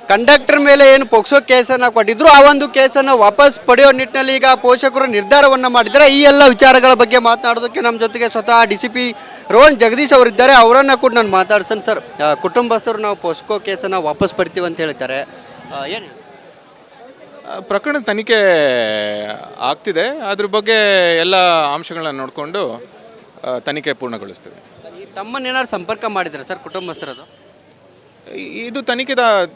Conductor ಮೇಲೆ ಏನು POCSO ಕೇಸನ್ನು ಕೊಟ್ಟಿದ್ರು ಆ ಒಂದು ಕೇಸನ್ನು ವಾಪಸ್ ಪಡೆಯೋ ನಿಟ್ಟಿನಲ್ಲಿ ಈಗ ಪೋಷಕರು ನಿರ್ಧಾರವನ್ನು ಮಾಡಿದ್ದಾರೆ. ಈ ಎಲ್ಲ ವಿಚಾರಗಳ ಬಗ್ಗೆ ಮಾತನಾಡೋದಕ್ಕೆ ನಮ್ಮ ಜೊತೆಗೆ ಸ್ವತಃ DCP ರೋಹನ್ ಜಗದೀಶ್ ಅವರಿದ್ದಾರೆ. ಅವರನ್ನು ಕೂಡ ನಾನು ಮಾತಾಡ್ಸೋಣ. ಸರ್, ಕುಟುಂಬಸ್ಥರು ನಾವು ಪೋಸ್ಕೋ ಕೇಸನ್ನು ವಾಪಸ್ ಪಡಿತೀವಿ ಅಂತ ಹೇಳ್ತಾರೆ, ಏನು ಪ್ರಕರಣ ತನಿಖೆ ಆಗ್ತಿದೆ. ಅದ್ರ ಬಗ್ಗೆ ಎಲ್ಲ ಅಂಶಗಳನ್ನ ನೋಡಿಕೊಂಡು ತನಿಖೆ ಪೂರ್ಣಗೊಳಿಸ್ತೀವಿ. ತಮ್ಮನ್ನೇನಾದ್ರು ಸಂಪರ್ಕ ಮಾಡಿದ್ದಾರೆ ಸರ್ ಕುಟುಂಬಸ್ಥರದು? ಇದು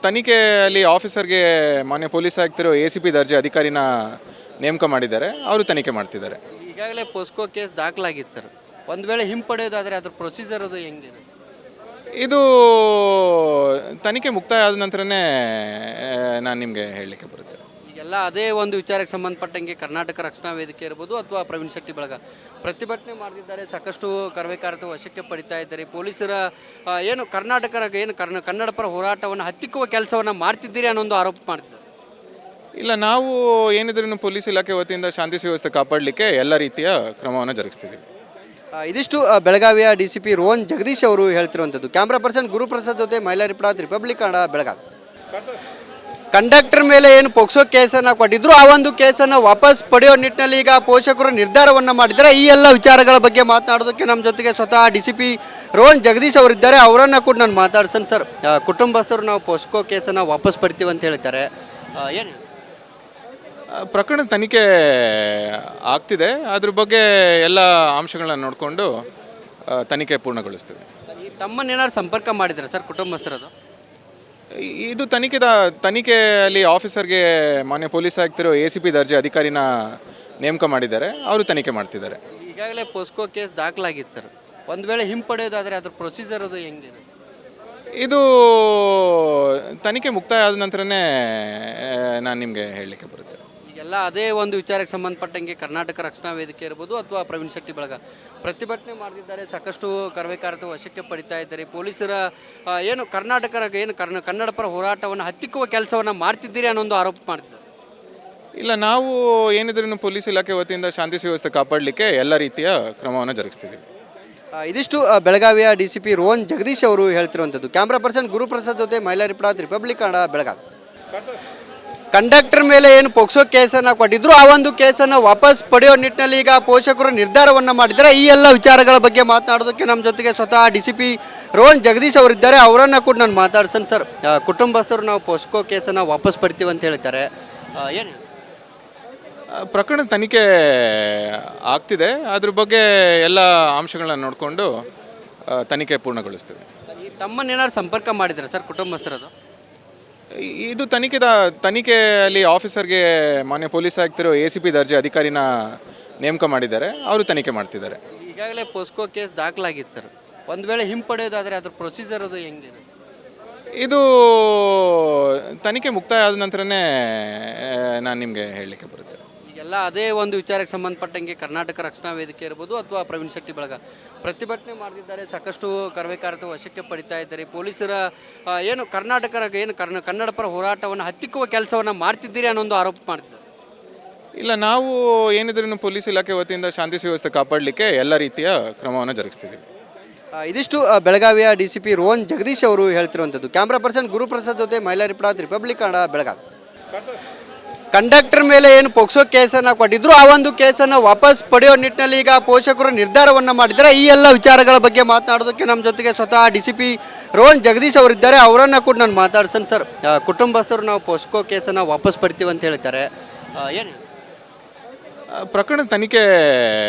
ತನಿಖೆಯಲ್ಲಿ ಆಫೀಸರ್ಗೆ ಮಾನ್ಯ ಪೊಲೀಸ್ ಆಯುಕ್ತರು ACP ದರ್ಜೆ ಅಧಿಕಾರಿನ ನೇಮಕ ಮಾಡಿದ್ದಾರೆ. ಅವರು ತನಿಖೆ ಮಾಡ್ತಿದ್ದಾರೆ. ಈಗಾಗಲೇ ಪೋಸ್ಕೋ ಕೇಸ್ ದಾಖಲಾಗಿತ್ತು ಸರ್. ಒಂದು ವೇಳೆ ಹಿಂಪಡೆಯೋದಾದರೆ ಅದ್ರ ಪ್ರೊಸೀಜರ್ ಅದು ಹೆಂಗಿದೆ? ಇದು ತನಿಖೆ ಮುಕ್ತಾಯ ಆದ ನಂತರನೇ ನಾನು ನಿಮಗೆ ಹೇಳಲಿಕ್ಕೆ ಬರುತ್ತೆ. ಈಗೆಲ್ಲ ಅದೇ ಒಂದು ವಿಚಾರಕ್ಕೆ ಸಂಬಂಧಪಟ್ಟಂಗೆ ಕರ್ನಾಟಕ ರಕ್ಷಣಾ ವೇದಿಕೆ ಇರ್ಬೋದು ಅಥವಾ ಪ್ರವೀಣ್ ಶೆಟ್ಟಿ ಬಳಗ ಪ್ರತಿಭಟನೆ ಮಾಡ್ತಿದ್ದಾರೆ. ಸಾಕಷ್ಟು ಕರವೇಕಾರತೆ ವಶಕ್ಕೆ ಪಡಿತಾ ಇದ್ದಾರೆ. ಪೊಲೀಸರ ಏನು ಕನ್ನಡ ಪರ ಹೋರಾಟವನ್ನು ಹತ್ತಿಕ್ಕುವ ಕೆಲಸವನ್ನು ಮಾಡ್ತಿದ್ದೀರಿ ಅನ್ನೊಂದು ಆರೋಪ ಮಾಡ್ತಿದ್ದಾರೆ. ಇಲ್ಲ, ನಾವು ಏನಿದ್ರೂ ಪೊಲೀಸ್ ಇಲಾಖೆ ವತಿಯಿಂದ ಶಾಂತಿ ಸುವ್ಯವಸ್ಥೆ ಕಾಪಾಡಲಿಕ್ಕೆ ಎಲ್ಲ ರೀತಿಯ ಕ್ರಮವನ್ನು ಜರುಗಿಸ್ತಿದ್ದೀವಿ. ಇದಿಷ್ಟು ಬೆಳಗಾವಿಯ DCP ರೋಹನ್ ಜಗದೀಶ್ ಅವರು ಹೇಳ್ತಿರುವಂಥದ್ದು. ಕ್ಯಾಮ್ರಾ ಪರ್ಸನ್ ಗುರುಪ್ರಸಾದ್ ಜೊತೆ ಮೈಲಾರಿ ಪ್ರಸಾದ್, ರಿಪಬ್ಲಿಕ್ ಕನ್ನಡ, ಬೆಳಗಾವಿ. ಕಂಡಕ್ಟರ್ ಮೇಲೆ ಏನು ಪೋಕ್ಸೋ ಕೇಸನ್ನು ಕೊಟ್ಟಿದ್ರು ಆ ಒಂದು ಕೇಸನ್ನು ವಾಪಸ್ ಪಡೆಯೋ ನಿಟ್ಟಿನಲ್ಲಿ ಈಗ ಪೋಷಕರು ನಿರ್ಧಾರವನ್ನು ಮಾಡಿದ್ದಾರೆ. ಈ ಎಲ್ಲ ವಿಚಾರಗಳ ಬಗ್ಗೆ ಮಾತನಾಡೋದಕ್ಕೆ ನಮ್ಮ ಜೊತೆಗೆ ಸ್ವತಃ DCP ರೋಹನ್ ಜಗದೀಶ್ ಅವರಿದ್ದಾರೆ. ಅವರನ್ನು ಕೂಡ ನಾನು ಮಾತಾಡ್ಸೋಣ. ಸರ್, ಕುಟುಂಬಸ್ಥರು ನಾವು ಪೋಸ್ಕೋ ಕೇಸನ್ನು ವಾಪಸ್ ಪಡಿತೀವಿ ಅಂತ ಹೇಳ್ತಾರೆ, ಏನು ಪ್ರಕರಣ ತನಿಖೆ ಆಗ್ತಿದೆ. ಅದ್ರ ಬಗ್ಗೆ ಎಲ್ಲ ಅಂಶಗಳನ್ನ ನೋಡಿಕೊಂಡು ತನಿಖೆ ಪೂರ್ಣಗೊಳಿಸ್ತೀವಿ. ತಮ್ಮನ್ನೇನಾದ್ರು ಸಂಪರ್ಕ ಮಾಡಿದ್ದಾರೆ ಸರ್ ಕುಟುಂಬಸ್ಥರದು? ಇದು ತನಿಖೆಯಲ್ಲಿ ಆಫೀಸರ್ಗೆ ಮಾನ್ಯ ಪೊಲೀಸ್ ಆಯುಕ್ತರು ACP ದರ್ಜೆ ಅಧಿಕಾರಿನ ನೇಮಕ ಮಾಡಿದ್ದಾರೆ. ಅವರು ತನಿಖೆ ಮಾಡ್ತಿದ್ದಾರೆ. ಈಗಾಗಲೇ ಪೋಸ್ಕೋ ಕೇಸ್ ದಾಖಲಾಗಿತ್ತು ಸರ್. ಒಂದು ವೇಳೆ ಹಿಂಪಡೆಯೋದಾದರೆ ಅದ್ರ ಪ್ರೊಸೀಜರ್ ಅದು ಹೆಂಗಿದೆ? ಇದು ತನಿಖೆ ಮುಕ್ತಾಯ ಆದ ನಂತರನೇ ನಾನು ನಿಮಗೆ ಹೇಳಲಿಕ್ಕೆ ಬರುತ್ತೆ. ಈಗೆಲ್ಲ ಅದೇ ಒಂದು ವಿಚಾರಕ್ಕೆ ಸಂಬಂಧಪಟ್ಟಂಗೆ ಕರ್ನಾಟಕ ರಕ್ಷಣಾ ವೇದಿಕೆ ಇರ್ಬೋದು ಅಥವಾ ಪ್ರವೀಣ್ ಶೆಟ್ಟಿ ಬಳಗ ಪ್ರತಿಭಟನೆ ಮಾಡ್ತಿದ್ದಾರೆ. ಸಾಕಷ್ಟು ಕರವೇಕಾರತೆ ವಶಕ್ಕೆ ಪಡಿತಾ ಇದ್ದಾರೆ. ಪೊಲೀಸರ ಏನು ಕನ್ನಡ ಪರ ಹೋರಾಟವನ್ನು ಹತ್ತಿಕ್ಕುವ ಕೆಲಸವನ್ನು ಮಾಡ್ತಿದ್ದೀರಿ ಅನ್ನೊಂದು ಆರೋಪ ಮಾಡ್ತಿದ್ದಾರೆ. ಇಲ್ಲ, ನಾವು ಏನಿದ್ರೂ ಪೊಲೀಸ್ ಇಲಾಖೆ ವತಿಯಿಂದ ಶಾಂತಿ ಸುವ್ಯವಸ್ಥೆ ಕಾಪಾಡಲಿಕ್ಕೆ ಎಲ್ಲ ರೀತಿಯ ಕ್ರಮವನ್ನು ಜರುಗಿಸ್ತಿದ್ದೀವಿ. ಇದಿಷ್ಟು ಬೆಳಗಾವಿಯ DCP ರೋಹನ್ ಜಗದೀಶ್ ಅವರು ಹೇಳ್ತಿರುವಂಥದ್ದು. ಕ್ಯಾಮ್ರಾ ಪರ್ಸನ್ ಗುರುಪ್ರಸಾದ್ ಜೊತೆ ಮೈಲಾರಿ ಪ್ರಸಾದ್, ರಿಪಬ್ಲಿಕ್ ಕನ್ನಡ, ಬೆಳಗಾವಿ. ಕಂಡಕ್ಟರ್ ಮೇಲೆ ಏನು ಪೋಕ್ಸೋ ಕೇಸನ್ನು ಕೊಟ್ಟಿದ್ರು ಆ ಒಂದು ಕೇಸನ್ನು ವಾಪಸ್ ಪಡೆಯೋ ನಿಟ್ಟಿನಲ್ಲಿ ಈಗ ಪೋಷಕರು ನಿರ್ಧಾರವನ್ನು ಮಾಡಿದ್ದಾರೆ. ಈ ಎಲ್ಲ ವಿಚಾರಗಳ ಬಗ್ಗೆ ಮಾತನಾಡೋದಕ್ಕೆ ನಮ್ಮ ಜೊತೆಗೆ ಸ್ವತಃ DCP ರೋಹನ್ ಜಗದೀಶ್ ಅವರಿದ್ದಾರೆ. ಅವರನ್ನು ಕೂಡ ನಾನು ಮಾತಾಡ್ಸೋಣ. ಸರ್, ಕುಟುಂಬಸ್ಥರು ನಾವು ಪೋಸ್ಕೋ ಕೇಸನ್ನು ವಾಪಸ್ ಪಡಿತೀವಿ ಅಂತ ಹೇಳ್ತಾರೆ, ಏನು ಪ್ರಕರಣ ತನಿಖೆ ಆಗ್ತಿದೆ. ಅದ್ರ ಬಗ್ಗೆ ಎಲ್ಲ ಅಂಶಗಳನ್ನ ನೋಡಿಕೊಂಡು ತನಿಖೆ ಪೂರ್ಣಗೊಳಿಸ್ತೀವಿ. ತಮ್ಮನ್ನೇನಾದ್ರು ಸಂಪರ್ಕ ಮಾಡಿದ್ದಾರೆ ಸರ್ ಕುಟುಂಬಸ್ಥರದು? ಇದು ತನಿಖೆಯಲ್ಲಿ ಆಫೀಸರ್ಗೆ ಮಾನ್ಯ ಪೊಲೀಸ್ ಆಯುಕ್ತರು ACP ದರ್ಜೆ ಅಧಿಕಾರಿನ ನೇಮಕ ಮಾಡಿದ್ದಾರೆ. ಅವರು ತನಿಖೆ ಮಾಡ್ತಿದ್ದಾರೆ. ಈಗಾಗಲೇ ಪೋಸ್ಕೋ ಕೇಸ್ ದಾಖಲಾಗಿತ್ತು ಸರ್. ಒಂದು ವೇಳೆ ಹಿಂಪಡೆಯೋದಾದರೆ ಅದ್ರ ಪ್ರೊಸೀಜರ್ ಅದು ಹೆಂಗಿದೆ? ಇದು ತನಿಖೆ ಮುಕ್ತಾಯ ಆದ ನಂತರನೇ ನಾನು ನಿಮಗೆ ಹೇಳಲಿಕ್ಕೆ ಬರುತ್ತೆ. ಈಗೆಲ್ಲ ಅದೇ ಒಂದು ವಿಚಾರಕ್ಕೆ ಸಂಬಂಧಪಟ್ಟಂಗೆ ಕರ್ನಾಟಕ ರಕ್ಷಣಾ ವೇದಿಕೆ ಇರ್ಬೋದು ಅಥವಾ ಪ್ರವೀಣ್ ಶೆಟ್ಟಿ ಬಳಗ ಪ್ರತಿಭಟನೆ ಮಾಡ್ತಿದ್ದಾರೆ. ಸಾಕಷ್ಟು ಕರವೇಕಾರತೆ ವಶಕ್ಕೆ ಪಡಿತಾ ಇದ್ದಾರೆ. ಪೊಲೀಸರ ಏನು ಕನ್ನಡ ಪರ ಹೋರಾಟವನ್ನು ಹತ್ತಿಕ್ಕುವ ಕೆಲಸವನ್ನು ಮಾಡ್ತಿದ್ದೀರಿ ಅನ್ನೊಂದು ಆರೋಪ ಮಾಡ್ತಿದ್ದಾರೆ. ಇಲ್ಲ, ನಾವು ಏನಿದ್ರೂ ಪೊಲೀಸ್ ಇಲಾಖೆ ವತಿಯಿಂದ ಶಾಂತಿ ಸುವ್ಯವಸ್ಥೆ ಕಾಪಾಡಲಿಕ್ಕೆ ಎಲ್ಲ ರೀತಿಯ ಕ್ರಮವನ್ನು ಜರುಗಿಸ್ತಿದ್ದೀವಿ. ಇದಿಷ್ಟು ಬೆಳಗಾವಿಯ DCP ರೋಹನ್ ಜಗದೀಶ್ ಅವರು ಹೇಳ್ತಿರುವಂಥದ್ದು. ಕ್ಯಾಮ್ರಾ ಪರ್ಸನ್ ಗುರುಪ್ರಸಾದ್ ಜೊತೆ ಮೈಲಾರಿ ಪ್ರಸಾದ್, ರಿಪಬ್ಲಿಕ್ ಕನ್ನಡ, ಬೆಳಗಾವಿ. ಕಂಡಕ್ಟರ್ ಮೇಲೆ ಏನು ಪೋಕ್ಸೋ ಕೇಸನ್ನು ಕೊಟ್ಟಿದ್ರು ಆ ಒಂದು ಕೇಸನ್ನು ವಾಪಸ್ ಪಡೆಯೋ ನಿಟ್ಟಿನಲ್ಲಿ ಈಗ ಪೋಷಕರು ನಿರ್ಧಾರವನ್ನು ಮಾಡಿದ್ದಾರೆ. ಈ ಎಲ್ಲ ವಿಚಾರಗಳ ಬಗ್ಗೆ ಮಾತನಾಡೋದಕ್ಕೆ ನಮ್ಮ ಜೊತೆಗೆ ಸ್ವತಃ DCP ರೋಹನ್ ಜಗದೀಶ್ ಅವರಿದ್ದಾರೆ. ಅವರನ್ನು ಕೂಡ ನಾನು ಮಾತಾಡ್ಸೋಣ. ಸರ್, ಕುಟುಂಬಸ್ಥರು ನಾವು ಪೋಸ್ಕೋ ಕೇಸನ್ನು ವಾಪಸ್ ಪಡಿತೀವಿ ಅಂತ ಹೇಳ್ತಾರೆ, ಏನು ಪ್ರಕರಣ ತನಿಖೆ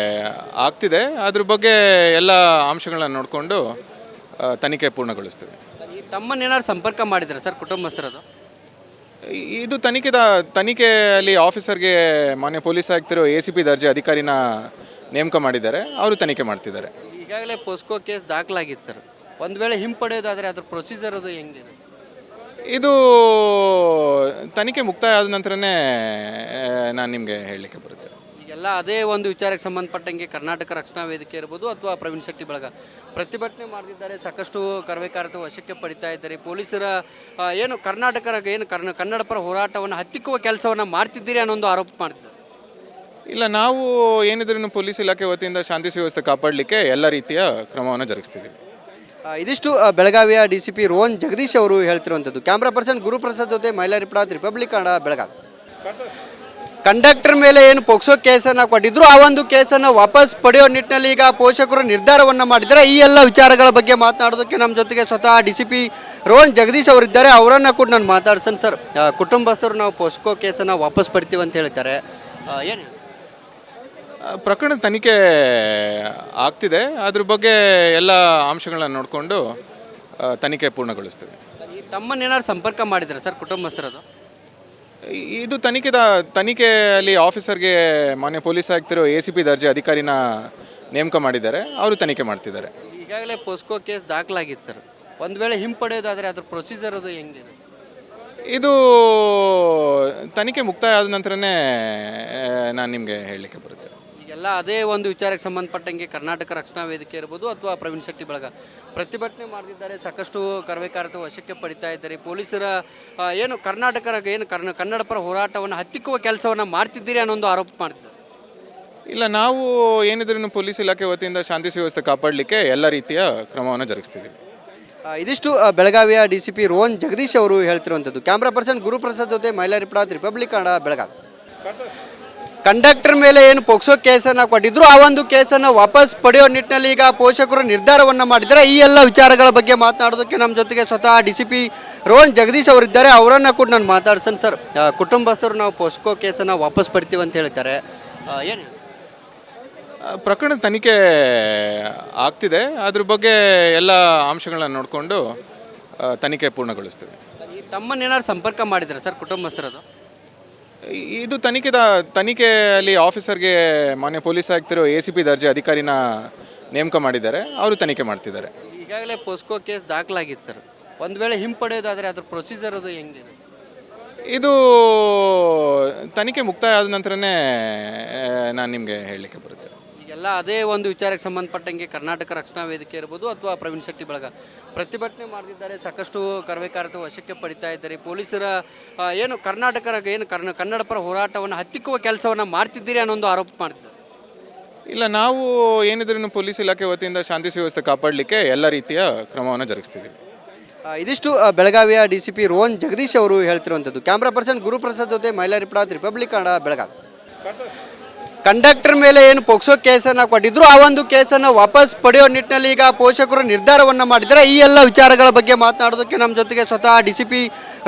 ಆಗ್ತಿದೆ. ಅದ್ರ ಬಗ್ಗೆ ಎಲ್ಲ ಅಂಶಗಳನ್ನ ನೋಡಿಕೊಂಡು ತನಿಖೆ ಪೂರ್ಣಗೊಳಿಸ್ತೀವಿ. ತಮ್ಮನ್ನೇನಾದ್ರು ಸಂಪರ್ಕ ಮಾಡಿದ್ದಾರೆ ಸರ್ ಕುಟುಂಬಸ್ಥರದು? ಇದು ತನಿಖೆಯಲ್ಲಿ ಆಫೀಸರ್ಗೆ ಮಾನ್ಯ ಪೊಲೀಸ್ ಆಯುಕ್ತರು ACP ದರ್ಜೆ ಅಧಿಕಾರಿನ ನೇಮಕ ಮಾಡಿದ್ದಾರೆ. ಅವರು ತನಿಖೆ ಮಾಡ್ತಿದ್ದಾರೆ. ಈಗಾಗಲೇ ಪೋಸ್ಕೋ ಕೇಸ್ ದಾಖಲಾಗಿತ್ತು ಸರ್. ಒಂದು ವೇಳೆ ಹಿಂಪಡೆಯೋದಾದರೆ ಅದ್ರ ಪ್ರೊಸೀಜರ್ ಅದು ಹೆಂಗಿದೆ? ಇದು ತನಿಖೆ ಮುಕ್ತಾಯ ಆದ ನಂತರನೇ ನಾನು ನಿಮಗೆ ಹೇಳಲಿಕ್ಕೆ ಬರುತ್ತೆ. ಈಗೆಲ್ಲ ಅದೇ ಒಂದು ವಿಚಾರಕ್ಕೆ ಸಂಬಂಧಪಟ್ಟಂಗೆ ಕರ್ನಾಟಕ ರಕ್ಷಣಾ ವೇದಿಕೆ ಇರ್ಬೋದು ಅಥವಾ ಪ್ರವೀಣ್ ಶೆಟ್ಟಿ ಬಳಗ ಪ್ರತಿಭಟನೆ ಮಾಡ್ತಿದ್ದಾರೆ. ಸಾಕಷ್ಟು ಕರವೇಕಾರತೆ ವಶಕ್ಕೆ ಪಡಿತಾ ಇದ್ದಾರೆ. ಪೊಲೀಸರ ಏನು ಕನ್ನಡ ಪರ ಹೋರಾಟವನ್ನು ಹತ್ತಿಕ್ಕುವ ಕೆಲಸವನ್ನು ಮಾಡ್ತಿದ್ದೀರಿ ಅನ್ನೊಂದು ಆರೋಪ ಮಾಡ್ತಿದ್ದಾರೆ. ಇಲ್ಲ, ನಾವು ಏನಿದ್ರೂ ಪೊಲೀಸ್ ಇಲಾಖೆ ವತಿಯಿಂದ ಶಾಂತಿ ಸುವ್ಯವಸ್ಥೆ ಕಾಪಾಡಲಿಕ್ಕೆ ಎಲ್ಲ ರೀತಿಯ ಕ್ರಮವನ್ನು ಜರುಗಿಸ್ತಿದ್ದೀವಿ. ಇದಿಷ್ಟು ಬೆಳಗಾವಿಯ DCP ರೋಹನ್ ಜಗದೀಶ್ ಅವರು ಹೇಳ್ತಿರುವಂಥದ್ದು. ಕ್ಯಾಮ್ರಾ ಪರ್ಸನ್ ಗುರುಪ್ರಸಾದ್ ಜೊತೆ ಮೈಲಾರಿ ಪ್ರಸಾದ್, ರಿಪಬ್ಲಿಕ್ ಕನ್ನಡ, ಬೆಳಗಾವಿ. ಕಂಡಕ್ಟರ್ ಮೇಲೆ ಏನು ಪೋಕ್ಸೋ ಕೇಸನ್ನು ಕೊಟ್ಟಿದ್ರು ಆ ಒಂದು ಕೇಸನ್ನು ವಾಪಸ್ ಪಡೆಯೋ ನಿಟ್ಟಿನಲ್ಲಿ ಈಗ ಪೋಷಕರು ನಿರ್ಧಾರವನ್ನು ಮಾಡಿದ್ದಾರೆ. ಈ ಎಲ್ಲ ವಿಚಾರಗಳ ಬಗ್ಗೆ ಮಾತನಾಡೋದಕ್ಕೆ ನಮ್ಮ ಜೊತೆಗೆ ಸ್ವತಃ DCP ರೋಹನ್ ಜಗದೀಶ್ ಅವರಿದ್ದಾರೆ. ಅವರನ್ನು ಕೂಡ ನಾನು ಮಾತಾಡ್ಸೋಣ. ಸರ್, ಕುಟುಂಬಸ್ಥರು ನಾವು ಪೋಸ್ಕೋ ಕೇಸನ್ನು ವಾಪಸ್ ಪಡಿತೀವಿ ಅಂತ ಹೇಳ್ತಾರೆ, ಏನು ಪ್ರಕರಣ ತನಿಖೆ ಆಗ್ತಿದೆ. ಅದ್ರ ಬಗ್ಗೆ ಎಲ್ಲ ಅಂಶಗಳನ್ನ ನೋಡಿಕೊಂಡು ತನಿಖೆ ಪೂರ್ಣಗೊಳಿಸ್ತೀವಿ. ಈ ತಮ್ಮನ್ನೇನಾದ್ರು ಸಂಪರ್ಕ ಮಾಡಿದ್ದಾರೆ ಸರ್ ಕುಟುಂಬಸ್ಥರದು? ಇದು ತನಿಖೆಯಲ್ಲಿ ಆಫೀಸರ್ಗೆ ಮಾನ್ಯ ಪೊಲೀಸ್ ಆಯುಕ್ತರು ACP ದರ್ಜೆ ಅಧಿಕಾರಿನ ನೇಮಕ ಮಾಡಿದ್ದಾರೆ. ಅವರು ತನಿಖೆ ಮಾಡ್ತಿದ್ದಾರೆ. ಈಗಾಗಲೇ ಪೋಸ್ಕೋ ಕೇಸ್ ದಾಖಲಾಗಿತ್ತು ಸರ್. ಒಂದು ವೇಳೆ ಹಿಂಪಡೆಯೋದಾದರೆ ಅದ್ರ ಪ್ರೊಸೀಜರ್ ಅದು ಹೆಂಗಿದೆ? ಇದು ತನಿಖೆ ಮುಕ್ತಾಯ ಆದ ನಂತರನೇ ನಾನು ನಿಮಗೆ ಹೇಳಲಿಕ್ಕೆ ಬರುತ್ತೆ. ಈಗೆಲ್ಲ ಅದೇ ಒಂದು ವಿಚಾರಕ್ಕೆ ಸಂಬಂಧಪಟ್ಟಂಗೆ ಕರ್ನಾಟಕ ರಕ್ಷಣಾ ವೇದಿಕೆ ಇರ್ಬೋದು ಅಥವಾ ಪ್ರವೀಣ್ ಶೆಟ್ಟಿ ಬಳಗ ಪ್ರತಿಭಟನೆ ಮಾಡ್ತಿದ್ದಾರೆ. ಸಾಕಷ್ಟು ಕರವೇಕಾರತೆ ವಶಕ್ಕೆ ಪಡಿತಾ ಇದ್ದಾರೆ. ಪೊಲೀಸರ ಏನು ಕನ್ನಡ ಪರ ಹೋರಾಟವನ್ನು ಹತ್ತಿಕ್ಕುವ ಕೆಲಸವನ್ನು ಮಾಡ್ತಿದ್ದೀರಿ ಅನ್ನೋ ಒಂದು ಆರೋಪ ಮಾಡ್ತಿದ್ದಾರೆ. ಇಲ್ಲ, ನಾವು ಏನಿದ್ರೂ ಪೊಲೀಸ್ ಇಲಾಖೆ ವತಿಯಿಂದ ಶಾಂತಿ ಸುವ್ಯವಸ್ಥೆ ಕಾಪಾಡಲಿಕ್ಕೆ ಎಲ್ಲ ರೀತಿಯ ಕ್ರಮವನ್ನು ಜರುಗಿಸ್ತಿದ್ದೀವಿ. ಇದಿಷ್ಟು ಬೆಳಗಾವಿಯ DCP ರೋಹನ್ ಜಗದೀಶ್ ಅವರು ಹೇಳ್ತಿರುವಂಥದ್ದು. ಕ್ಯಾಮ್ರಾ ಪರ್ಸನ್ ಗುರುಪ್ರಸಾದ್ ಜೊತೆ ಮೈಲಾರಿ ಪ್ರಸಾದ್, ರಿಪಬ್ಲಿಕ್ ಕನ್ನಡ, ಬೆಳಗಾವಿ. ಕಂಡಕ್ಟರ್ ಮೇಲೆ ಏನು ಪೋಕ್ಸೋ ಕೇಸನ್ನು ಕೊಟ್ಟಿದ್ರು ಆ ಒಂದು ಕೇಸನ್ನು ವಾಪಸ್ ಪಡೆಯೋ ನಿಟ್ಟಿನಲ್ಲಿ ಈಗ ಪೋಷಕರು ನಿರ್ಧಾರವನ್ನು ಮಾಡಿದ್ದಾರೆ. ಈ ಎಲ್ಲ ವಿಚಾರಗಳ ಬಗ್ಗೆ ಮಾತನಾಡೋದಕ್ಕೆ ನಮ್ಮ ಜೊತೆಗೆ ಸ್ವತಃ DCP ರೋಹನ್ ಜಗದೀಶ್ ಅವರಿದ್ದಾರೆ. ಅವರನ್ನು ಕೂಡ ನಾನು ಮಾತಾಡ್ಸೋಣ. ಸರ್, ಕುಟುಂಬಸ್ಥರು ನಾವು ಪೋಸ್ಕೋ ಕೇಸನ್ನು ವಾಪಸ್ ಪಡಿತೀವಿ ಅಂತ ಹೇಳ್ತಾರೆ, ಏನು ಪ್ರಕರಣ ತನಿಖೆ ಆಗ್ತಿದೆ. ಅದ್ರ ಬಗ್ಗೆ ಎಲ್ಲ ಅಂಶಗಳನ್ನ ನೋಡಿಕೊಂಡು ತನಿಖೆ ಪೂರ್ಣಗೊಳಿಸ್ತೀವಿ. ಈ ತಮ್ಮನ್ನೇನಾದ್ರು ಸಂಪರ್ಕ ಮಾಡಿದ್ದಾರೆ ಸರ್ ಕುಟುಂಬಸ್ಥರದು? ಇದು ತನಿಖೆಯಲ್ಲಿ ಆಫೀಸರ್ಗೆ ಮಾನ್ಯ ಪೊಲೀಸ್ ಆಯುಕ್ತರು ACP ದರ್ಜೆ ಅಧಿಕಾರಿನ ನೇಮಕ ಮಾಡಿದ್ದಾರೆ. ಅವರು ತನಿಖೆ ಮಾಡ್ತಿದ್ದಾರೆ. ಈಗಾಗಲೇ ಪೋಸ್ಕೋ ಕೇಸ್ ದಾಖಲಾಗಿತ್ತು ಸರ್. ಒಂದು ವೇಳೆ ಹಿಂಪಡೆಯೋದಾದರೆ ಅದ್ರ ಪ್ರೊಸೀಜರ್ ಅದು ಹೆಂಗಿದೆ? ಇದು ತನಿಖೆ ಮುಕ್ತಾಯ ಆದ ನಂತರನೇ ನಾನು ನಿಮಗೆ ಹೇಳಲಿಕ್ಕೆ ಬರುತ್ತೆ. ಈಗೆಲ್ಲ ಅದೇ ಒಂದು ವಿಚಾರಕ್ಕೆ ಸಂಬಂಧಪಟ್ಟಂಗೆ ಕರ್ನಾಟಕ ರಕ್ಷಣಾ ವೇದಿಕೆ ಇರ್ಬೋದು ಅಥವಾ ಪ್ರವೀಣ್ ಶೆಟ್ಟಿ ಬಳಗ ಪ್ರತಿಭಟನೆ ಮಾಡ್ತಿದ್ದಾರೆ. ಸಾಕಷ್ಟು ಕರವೇಕಾರತೆ ವಶಕ್ಕೆ ಪಡಿತಾ ಇದ್ದಾರೆ. ಪೊಲೀಸರ ಏನು ಕನ್ನಡ ಪರ ಹೋರಾಟವನ್ನು ಹತ್ತಿಕ್ಕುವ ಕೆಲಸವನ್ನು ಮಾಡ್ತಿದ್ದೀರಿ ಅನ್ನೋ ಒಂದು ಆರೋಪ ಮಾಡ್ತಿದ್ದಾರೆ. ಇಲ್ಲ, ನಾವು ಏನಿದ್ರೂ ಪೊಲೀಸ್ ಇಲಾಖೆ ವತಿಯಿಂದ ಶಾಂತಿ ಸುವ್ಯವಸ್ಥೆ ಕಾಪಾಡಲಿಕ್ಕೆ ಎಲ್ಲ ರೀತಿಯ ಕ್ರಮವನ್ನು ಜರುಗಿಸ್ತಿದ್ದೀವಿ. ಇದಿಷ್ಟು ಬೆಳಗಾವಿಯ DCP ರೋಹನ್ ಜಗದೀಶ್ ಅವರು ಹೇಳ್ತಿರುವಂಥದ್ದು. ಕ್ಯಾಮ್ರಾ ಪರ್ಸನ್ ಗುರುಪ್ರಸಾದ್ ಜೊತೆ ಮೈಲಾರಿ ಪ್ರಸಾದ್, ರಿಪಬ್ಲಿಕ್ ಕನ್ನಡ, ಬೆಳಗಾವಿ. ಕಂಡಕ್ಟರ್ ಮೇಲೆ ಏನು ಪೋಕ್ಸೋ ಕೇಸನ್ನು ಕೊಟ್ಟಿದ್ರು ಆ ಒಂದು ಕೇಸನ್ನು ವಾಪಸ್ ಪಡೆಯೋ ನಿಟ್ಟಿನಲ್ಲಿ ಈಗ ಪೋಷಕರು ನಿರ್ಧಾರವನ್ನು ಮಾಡಿದ್ದಾರೆ. ಈ ಎಲ್ಲ ವಿಚಾರಗಳ ಬಗ್ಗೆ ಮಾತನಾಡೋದಕ್ಕೆ ನಮ್ಮ ಜೊತೆಗೆ ಸ್ವತಃ DCP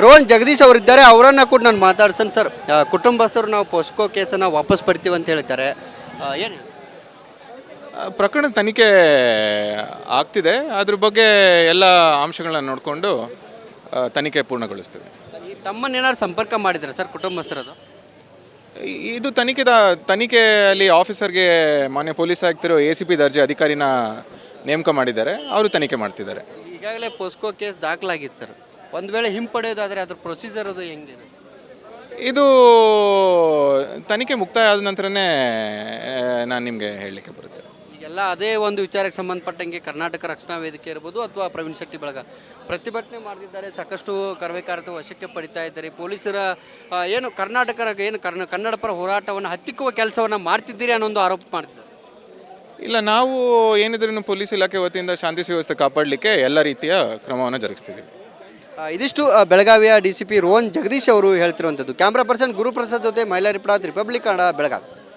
ರೋಹನ್ ಜಗದೀಶ್ ಅವರಿದ್ದಾರೆ. ಅವರನ್ನು ಕೂಡ ನಾನು ಮಾತಾಡ್ಸೋಣ. ಸರ್, ಕುಟುಂಬಸ್ಥರು ನಾವು ಪೋಸ್ಕೋ ಕೇಸನ್ನು ವಾಪಸ್ ಪಡಿತೀವಿ ಅಂತ ಹೇಳ್ತಾರೆ, ಏನು ಪ್ರಕರಣ ತನಿಖೆ ಆಗ್ತಿದೆ. ಅದ್ರ ಬಗ್ಗೆ ಎಲ್ಲ ಅಂಶಗಳನ್ನ ನೋಡಿಕೊಂಡು ತನಿಖೆ ಪೂರ್ಣಗೊಳಿಸ್ತೀವಿ. ಈ ತಮ್ಮನ್ನೇನಾದ್ರು ಸಂಪರ್ಕ ಮಾಡಿದ್ದಾರೆ ಸರ್ ಕುಟುಂಬಸ್ಥರದು? ಇದು ತನಿಖೆಯಲ್ಲಿ ಆಫೀಸರ್ಗೆ ಮಾನ್ಯ ಪೊಲೀಸ್ ಆಯುಕ್ತರು ACP ದರ್ಜೆ ಅಧಿಕಾರಿನ ನೇಮಕ ಮಾಡಿದ್ದಾರೆ. ಅವರು ತನಿಖೆ ಮಾಡ್ತಿದ್ದಾರೆ. ಈಗಾಗಲೇ ಪೋಸ್ಕೋ ಕೇಸ್ ದಾಖಲಾಗಿತ್ತು ಸರ್. ಒಂದು ವೇಳೆ ಹಿಂಪಡೆಯೋದಾದರೆ ಅದ್ರ ಪ್ರೊಸೀಜರ್ ಅದು ಹೆಂಗಿದೆ? ಇದು ತನಿಖೆ ಮುಕ್ತಾಯ ಆದ ನಂತರನೇ ನಾನು ನಿಮಗೆ ಹೇಳಲಿಕ್ಕೆ ಬರುತ್ತೆ. ಈಗೆಲ್ಲ ಅದೇ ಒಂದು ವಿಚಾರಕ್ಕೆ ಸಂಬಂಧಪಟ್ಟಂಗೆ ಕರ್ನಾಟಕ ರಕ್ಷಣಾ ವೇದಿಕೆ ಇರ್ಬೋದು ಅಥವಾ ಪ್ರವೀಣ್ ಶೆಟ್ಟಿ ಬಳಗ ಪ್ರತಿಭಟನೆ ಮಾಡ್ತಿದ್ದಾರೆ. ಸಾಕಷ್ಟು ಕರವೇಕಾರತೆ ವಶಕ್ಕೆ ಪಡಿತಾ ಇದ್ದಾರೆ. ಪೊಲೀಸರ ಏನು ಕನ್ನಡ ಪರ ಹೋರಾಟವನ್ನು ಹತ್ತಿಕ್ಕುವ ಕೆಲಸವನ್ನು ಮಾಡ್ತಿದ್ದೀರಿ ಅನ್ನೋ ಒಂದು ಆರೋಪ ಮಾಡ್ತಿದ್ದಾರೆ. ಇಲ್ಲ, ನಾವು ಏನಿದ್ರೂ ಪೊಲೀಸ್ ಇಲಾಖೆ ವತಿಯಿಂದ ಶಾಂತಿ ಸುವ್ಯವಸ್ಥೆ ಕಾಪಾಡಲಿಕ್ಕೆ ಎಲ್ಲ ರೀತಿಯ ಕ್ರಮವನ್ನು ಜರುಗಿಸ್ತಿದ್ದೀವಿ. ಇದಿಷ್ಟು ಬೆಳಗಾವಿಯ DCP ರೋಹನ್ ಜಗದೀಶ್ ಅವರು ಹೇಳ್ತಿರುವಂಥದ್ದು. ಕ್ಯಾಮ್ರಾ ಪರ್ಸನ್ ಗುರುಪ್ರಸಾದ್ ಜೊತೆ ಮೈಲಾರಿ ಪ್ರಸಾದ್, ರಿಪಬ್ಲಿಕ್ ಕನ್ನಡ, ಬೆಳಗಾವಿ.